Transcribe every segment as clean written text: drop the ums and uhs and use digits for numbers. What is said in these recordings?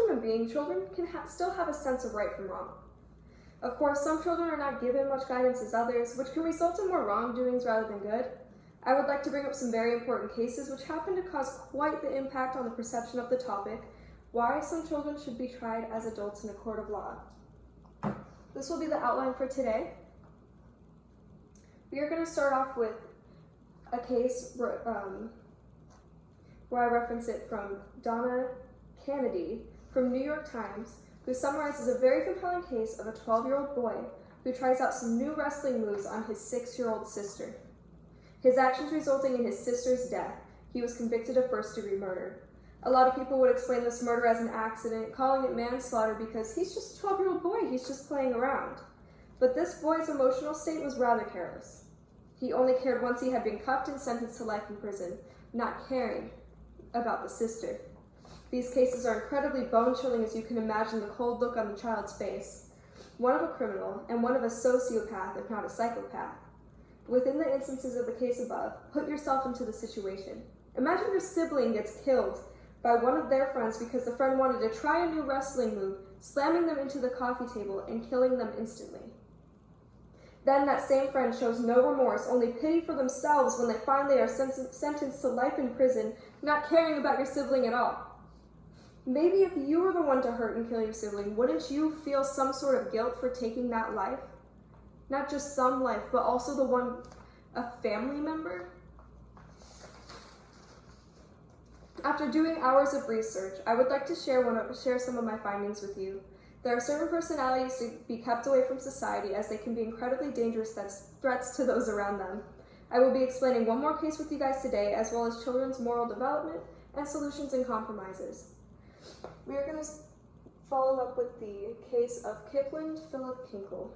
human being, children can still have a sense of right from wrong. Of course, some children are not given much guidance as others, which can result in more wrongdoings rather than good. I would like to bring up some very important cases which happen to cause quite the impact on the perception of the topic, why some children should be tried as adults in a court of law. This will be the outline for today. We are going to start off with a case where I reference it from Donna Kennedy from New York Times, who summarizes a very compelling case of a 12-year-old boy who tries out some new wrestling moves on his 6-year-old sister. His actions resulting in his sister's death, he was convicted of first-degree murder. A lot of people would explain this murder as an accident, calling it manslaughter because he's just a 12-year-old boy, he's just playing around. But this boy's emotional state was rather careless. He only cared once he had been cuffed and sentenced to life in prison, not caring about the sister. These cases are incredibly bone-chilling, as you can imagine the cold look on the child's face, one of a criminal and one of a sociopath, if not a psychopath. Within the instances of the case above, put yourself into the situation. Imagine your sibling gets killed by one of their friends because the friend wanted to try a new wrestling move, slamming them into the coffee table and killing them instantly. Then that same friend shows no remorse, only pity for themselves when they find they are sentenced to life in prison, not caring about your sibling at all. Maybe if you were the one to hurt and kill your sibling, wouldn't you feel some sort of guilt for taking that life? Not just some life, but also the one, a family member? After doing hours of research, I would like to share some of my findings with you. There are certain personalities to be kept away from society as they can be incredibly dangerous threats to those around them. I will be explaining one more case with you guys today, as well as children's moral development and solutions and compromises. We are going to follow up with the case of Kipling Philip Kinkle.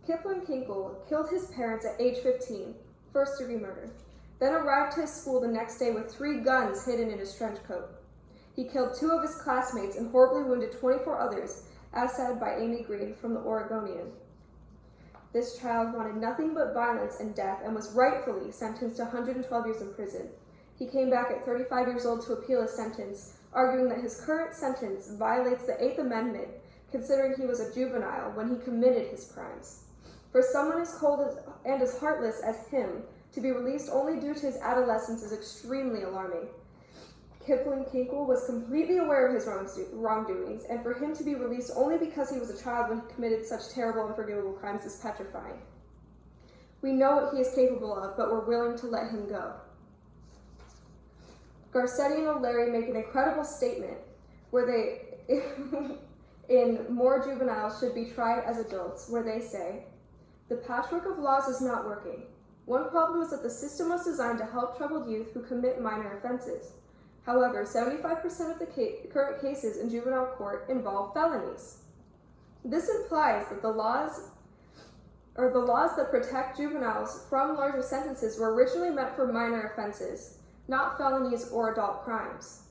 Kipling Kinkle killed his parents at age 15, first-degree murder, then arrived to his school the next day with 3 guns hidden in his trench coat. He killed 2 of his classmates and horribly wounded 24 others, as said by Amy Green from the Oregonian. This child wanted nothing but violence and death and was rightfully sentenced to 112 years in prison. He came back at 35 years old to appeal his sentence, arguing that his current sentence violates the 8th Amendment, considering he was a juvenile when he committed his crimes. For someone as cold and as heartless as him to be released only due to his adolescence is extremely alarming. Kipling Kinkle was completely aware of his wrongdoings, and for him to be released only because he was a child when he committed such terrible and unforgivable crimes is petrifying. We know what he is capable of, but we're willing to let him go. Garcetti and O'Leary make an incredible statement where they, in More Juveniles Should Be Tried as Adults, where they say, "The patchwork of laws is not working. One problem is that the system was designed to help troubled youth who commit minor offenses. However, 75% of the current cases in juvenile court involve felonies. This implies that the laws that protect juveniles from larger sentences were originally meant for minor offenses, not felonies or adult crimes.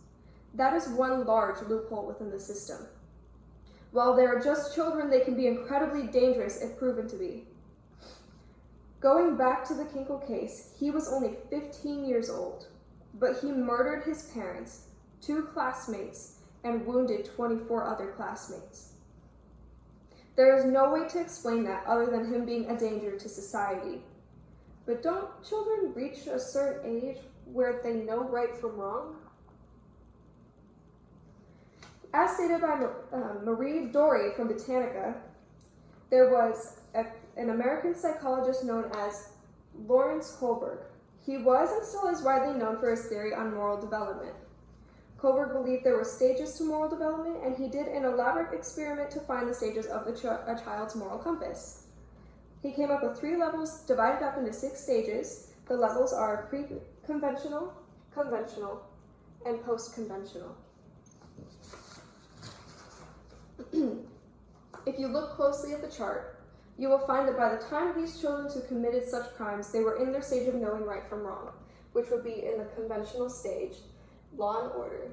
That is one large loophole within the system. While they are just children, they can be incredibly dangerous if proven to be." Going back to the Kinkle case, he was only 15 years old, but he murdered his parents, 2 classmates, and wounded 24 other classmates. There is no way to explain that other than him being a danger to society. But don't children reach a certain age where they know right from wrong? As stated by Marie Dorey from Britannica, there was an American psychologist known as Lawrence Kohlberg. He was and still is widely known for his theory on moral development. Kohlberg believed there were stages to moral development, and he did an elaborate experiment to find the stages of a child's moral compass. He came up with 3 levels divided up into 6 stages. The levels are pre-conventional, conventional, and post-conventional. If you look closely at the chart, you will find that by the time these children who committed such crimes, they were in their stage of knowing right from wrong, which would be in the conventional stage, law and order.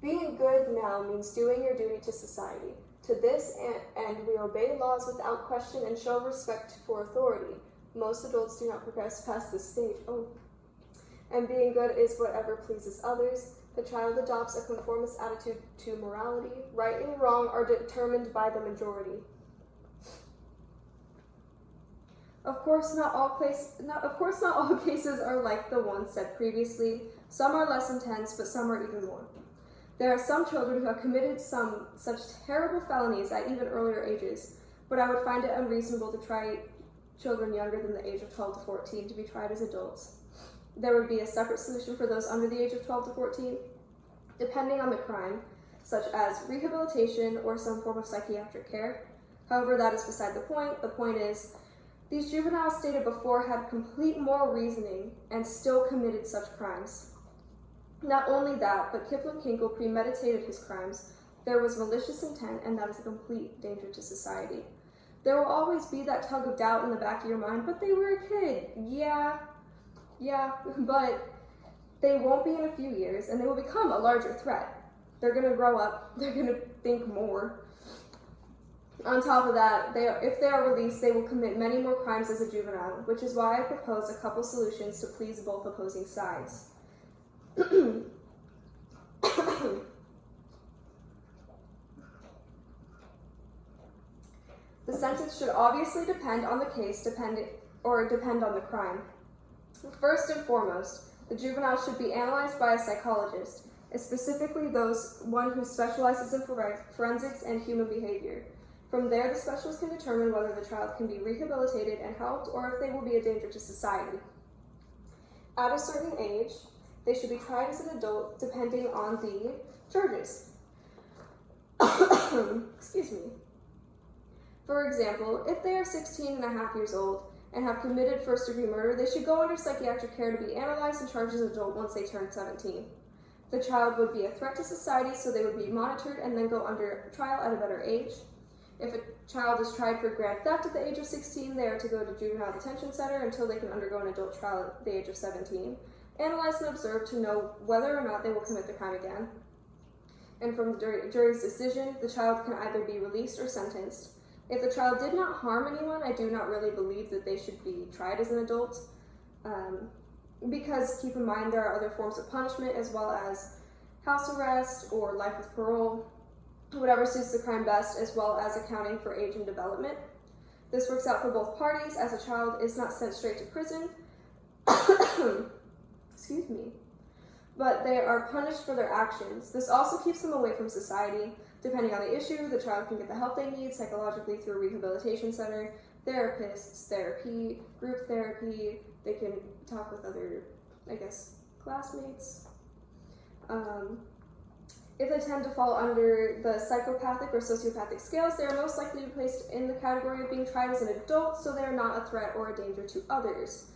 Being good now means doing your duty to society. To this end, we obey laws without question and show respect for authority. Most adults do not progress past this stage. And being good is whatever pleases others. The child adopts a conformist attitude to morality. Right and wrong are determined by the majority. Of course, not all cases are like the ones said previously. Some are less intense, but some are even more. There are some children who have committed such terrible felonies at even earlier ages, but I would find it unreasonable to try children younger than the age of 12 to 14 to be tried as adults. There would be a separate solution for those under the age of 12 to 14, depending on the crime, such as rehabilitation or some form of psychiatric care. However, that is beside the point. The point is, these juveniles stated before had complete moral reasoning and still committed such crimes. Not only that, but Kipling Kinkle premeditated his crimes. There was malicious intent, and that is a complete danger to society. There will always be that tug of doubt in the back of your mind, but they were a kid. Yeah, but they won't be in a few years, and they will become a larger threat. They're going to grow up. They're going to think more. On top of that, if they are released, they will commit many more crimes as a juvenile, which is why I propose a couple solutions to please both opposing sides. The sentence should obviously depend on the case, depend on the crime. First and foremost, the juvenile should be analyzed by a psychologist, and specifically one who specializes in forensics and human behavior. From there, the specialist can determine whether the child can be rehabilitated and helped, or if they will be a danger to society. At a certain age, they should be tried as an adult, depending on the charges. Excuse me. For example, if they are 16 and a half years old and have committed first-degree murder, they should go under psychiatric care to be analyzed and charged as an adult once they turn 17. The child would be a threat to society, so they would be monitored and then go under trial at a better age. If a child is tried for grand theft at the age of 16, they are to go to juvenile detention center until they can undergo an adult trial at the age of 17. Analyze and observe to know whether or not they will commit the crime again. And from the jury's decision, the child can either be released or sentenced. If the child did not harm anyone, I do not really believe that they should be tried as an adult, because keep in mind there are other forms of punishment as well as house arrest or life with parole, whatever suits the crime best, as well as accounting for age and development. This works out for both parties, as a child is not sent straight to prison, excuse me, but they are punished for their actions. This also keeps them away from society. Depending on the issue, the child can get the help they need psychologically through a rehabilitation center, therapists, therapy, group therapy. They can talk with other, classmates. If they tend to fall under the psychopathic or sociopathic scales, they are most likely to be placed in the category of being tried as an adult, so they are not a threat or a danger to others.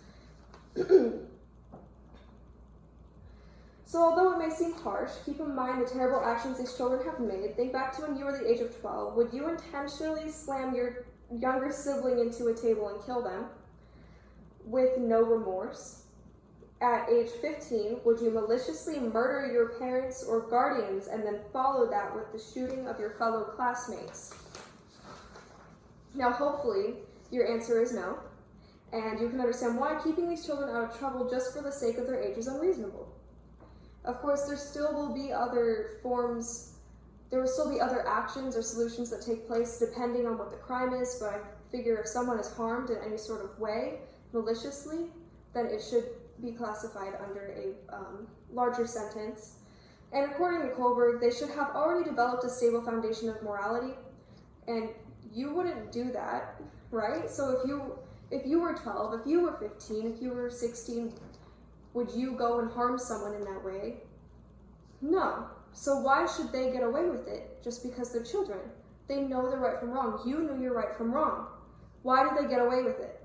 So although it may seem harsh, keep in mind the terrible actions these children have made. Think back to when you were the age of 12. Would you intentionally slam your younger sibling into a table and kill them with no remorse? At age 15, would you maliciously murder your parents or guardians and then follow that with the shooting of your fellow classmates? Now, hopefully, your answer is no, and you can understand why keeping these children out of trouble just for the sake of their age is unreasonable. Of course, there will still be other actions or solutions that take place depending on what the crime is, but I figure if someone is harmed in any sort of way, maliciously, then it should be classified under a larger sentence. And according to Kohlberg, they should have already developed a stable foundation of morality, and you wouldn't do that, right? So if you were 12, if you were 15, if you were 16, would you go and harm someone in that way? No. So why should they get away with it just because they're children? They know their right from wrong. You knew your right from wrong. Why did they get away with it?